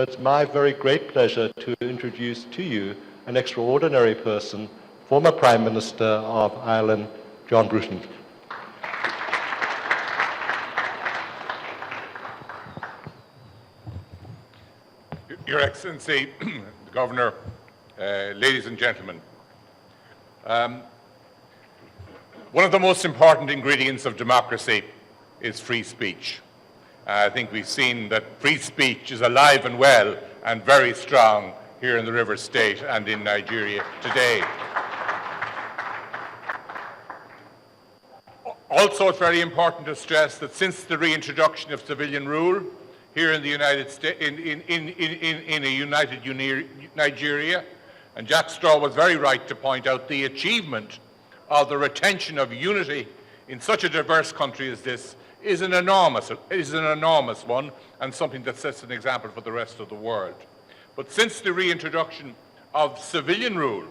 It's my very great pleasure to introduce to you an extraordinary person, former Prime Minister of Ireland, John Bruton. Your Excellency, the Governor, ladies and gentlemen, one of the most important ingredients of democracy is free speech. I think we've seen that free speech is alive and well and very strong here in the River State and in Nigeria today. Also, it's very important to stress that since the reintroduction of civilian rule here in the United States, in a united Nigeria, and Jack Straw was very right to point out the achievement of the retention of unity in such a diverse country as this is an enormous one, and something that sets an example for the rest of the world. But since the reintroduction of civilian rule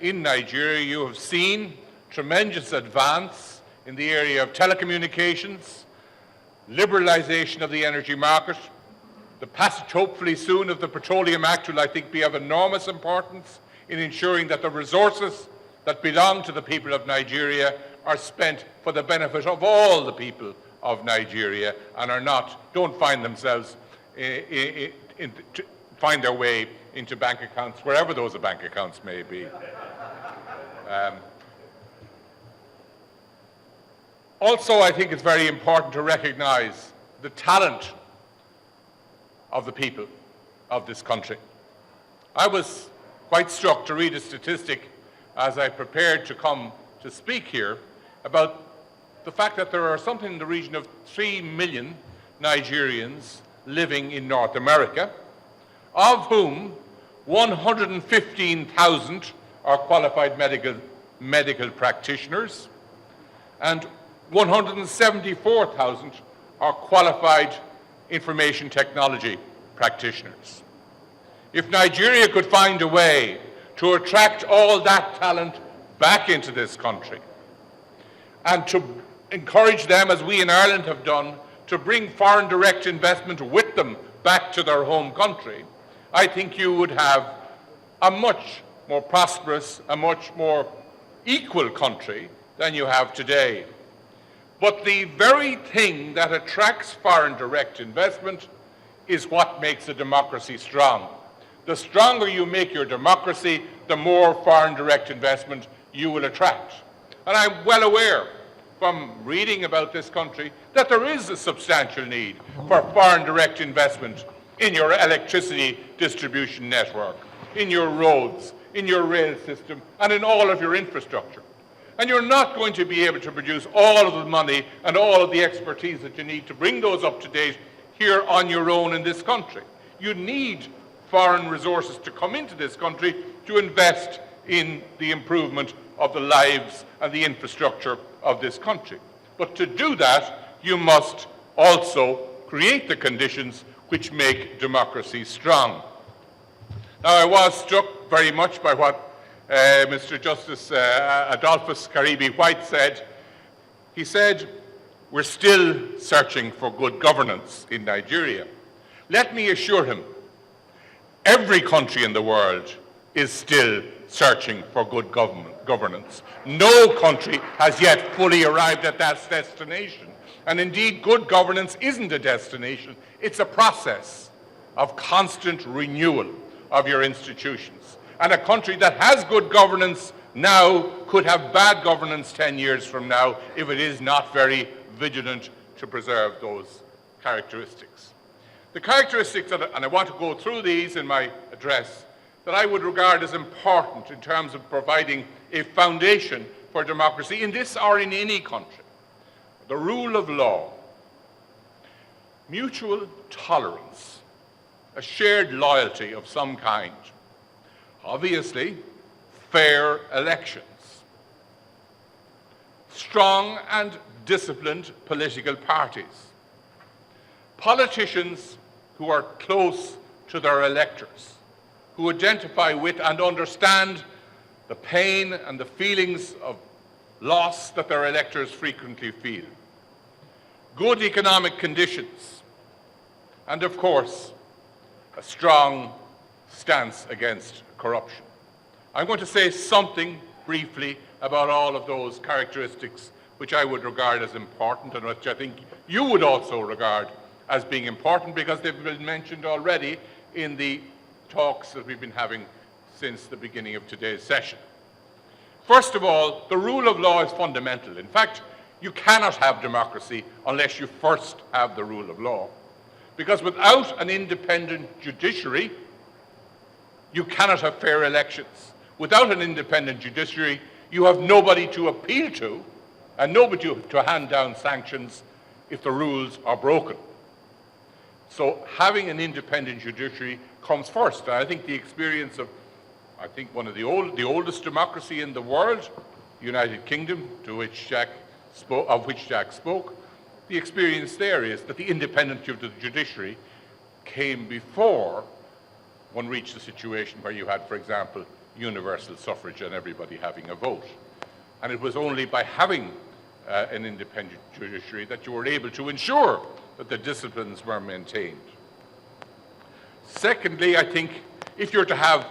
in Nigeria, you have seen tremendous advance in the area of telecommunications, liberalisation of the energy market, the passage hopefully soon of the Petroleum Act will, I think, be of enormous importance in ensuring that the resources that belong to the people of Nigeria are spent for the benefit of all the people of Nigeria and don't find themselves find their way into bank accounts, wherever those bank accounts may be. Also, I think it's very important to recognise the talent of the people of this country. I was quite struck to read a statistic as I prepared to come to speak here about the fact that there are something in the region of 3 million Nigerians living in North America, of whom 115,000 are qualified medical practitioners and 174,000 are qualified information technology practitioners. If Nigeria could find a way to attract all that talent back into this country and to encourage them, as we in Ireland have done, to bring foreign direct investment with them back to their home country, I think you would have a much more prosperous, a much more equal country than you have today. But the very thing that attracts foreign direct investment is what makes a democracy strong. The stronger you make your democracy, the more foreign direct investment you will attract. And I'm well aware from reading about this country that there is a substantial need for foreign direct investment in your electricity distribution network, in your roads, in your rail system, and in all of your infrastructure. And you're not going to be able to produce all of the money and all of the expertise that you need to bring those up to date here on your own in this country. You need foreign resources to come into this country to invest in the improvement of the lives and the infrastructure of this country. But to do that, you must also create the conditions which make democracy strong. Now, I was struck very much by what Mr. Justice Adolphus Karibi-White said. He said, we're still searching for good governance in Nigeria. Let me assure him, every country in the world is still searching for good governance. No country has yet fully arrived at that destination. And indeed, good governance isn't a destination, it's a process of constant renewal of your institutions. And a country that has good governance now could have bad governance 10 years from now if it is not very vigilant to preserve those characteristics. The characteristics, and I want to go through these in my address, that I would regard as important in terms of providing a foundation for democracy in this or in any country. The rule of law, mutual tolerance, a shared loyalty of some kind, obviously, fair elections, strong and disciplined political parties, politicians who are close to their electors, who identify with and understand the pain and the feelings of loss that their electors frequently feel, good economic conditions, and of course, a strong stance against corruption. I'm going to say something briefly about all of those characteristics which I would regard as important and which I think you would also regard as being important because they've been mentioned already in the talks that we've been having since the beginning of today's session. First of all, the rule of law is fundamental. In fact, you cannot have democracy unless you first have the rule of law. Because without an independent judiciary, you cannot have fair elections. Without an independent judiciary, you have nobody to appeal to and nobody to hand down sanctions if the rules are broken. So having an independent judiciary comes first. And I think the experience of, one of the oldest democracy in the world, the United Kingdom, of which Jack spoke, the experience there is that the independence of the judiciary came before one reached a situation where you had, for example, universal suffrage and everybody having a vote. And it was only by having an independent judiciary that you were able to ensure that the disciplines were maintained. Secondly, I think if you're to have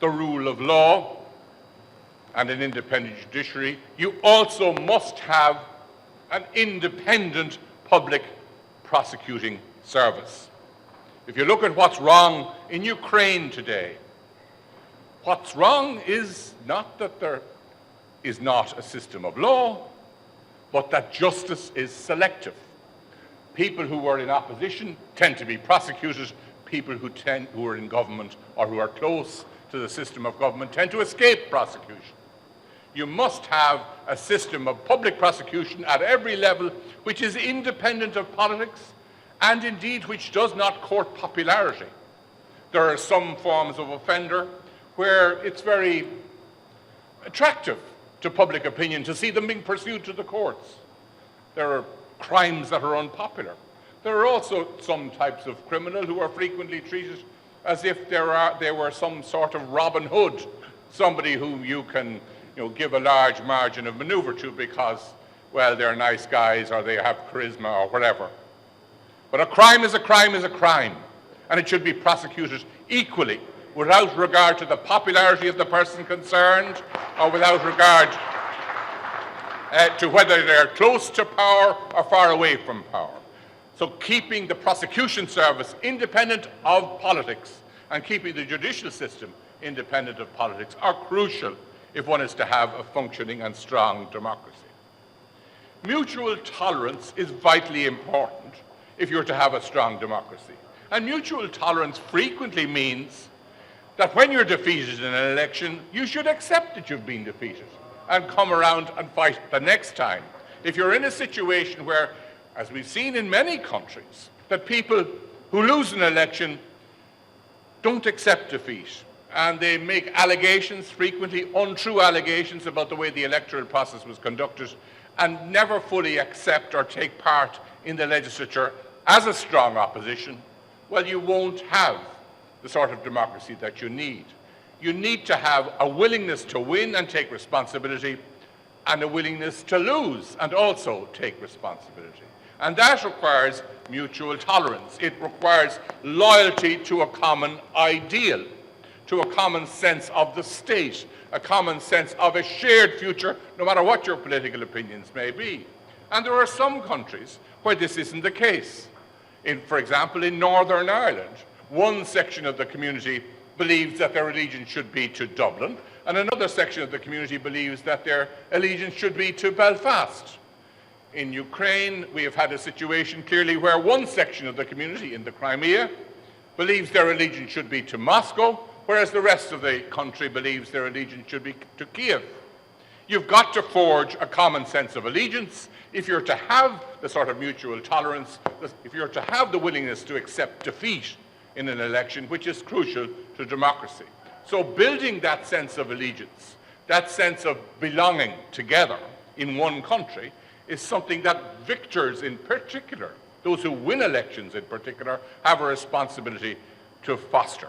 the rule of law and an independent judiciary, you also must have an independent public prosecuting service. If you look at what's wrong in Ukraine today, what's wrong is not that there is not a system of law, but that justice is selective. People who are in opposition tend to be prosecuted. People who are in government or who are close to the system of government tend to escape prosecution. You must have a system of public prosecution at every level which is independent of politics and indeed which does not court popularity. There are some forms of offender where it's very attractive to public opinion to see them being pursued to the courts. There are crimes that are unpopular. There are also some types of criminal who are frequently treated as if they were some sort of Robin Hood, somebody whom you can give a large margin of maneuver to because, well, they're nice guys or they have charisma or whatever. But a crime is a crime is a crime, and it should be prosecuted equally without regard to the popularity of the person concerned or without regard to whether they're close to power or far away from power. So keeping the prosecution service independent of politics and keeping the judicial system independent of politics are crucial if one is to have a functioning and strong democracy. Mutual tolerance is vitally important if you're to have a strong democracy. And mutual tolerance frequently means that when you're defeated in an election, you should accept that you've been defeated and come around and fight the next time. If you're in a situation where, as we've seen in many countries, that people who lose an election don't accept defeat, and they make allegations, frequently untrue allegations about the way the electoral process was conducted, and never fully accept or take part in the legislature as a strong opposition, well, you won't have the sort of democracy that you need. You need to have a willingness to win and take responsibility, and a willingness to lose and also take responsibility. And that requires mutual tolerance. It requires loyalty to a common ideal, to a common sense of the state, a common sense of a shared future, no matter what your political opinions may be. And there are some countries where this isn't the case. For example, in Northern Ireland, one section of the community believes that their allegiance should be to Dublin, and another section of the community believes that their allegiance should be to Belfast. In Ukraine, we have had a situation clearly where one section of the community in the Crimea believes their allegiance should be to Moscow, whereas the rest of the country believes their allegiance should be to Kiev. You've got to forge a common sense of allegiance if you're to have the sort of mutual tolerance, if you're to have the willingness to accept defeat in an election, which is crucial to democracy. So building that sense of allegiance, that sense of belonging together in one country, is something that victors in particular, those who win elections in particular, have a responsibility to foster.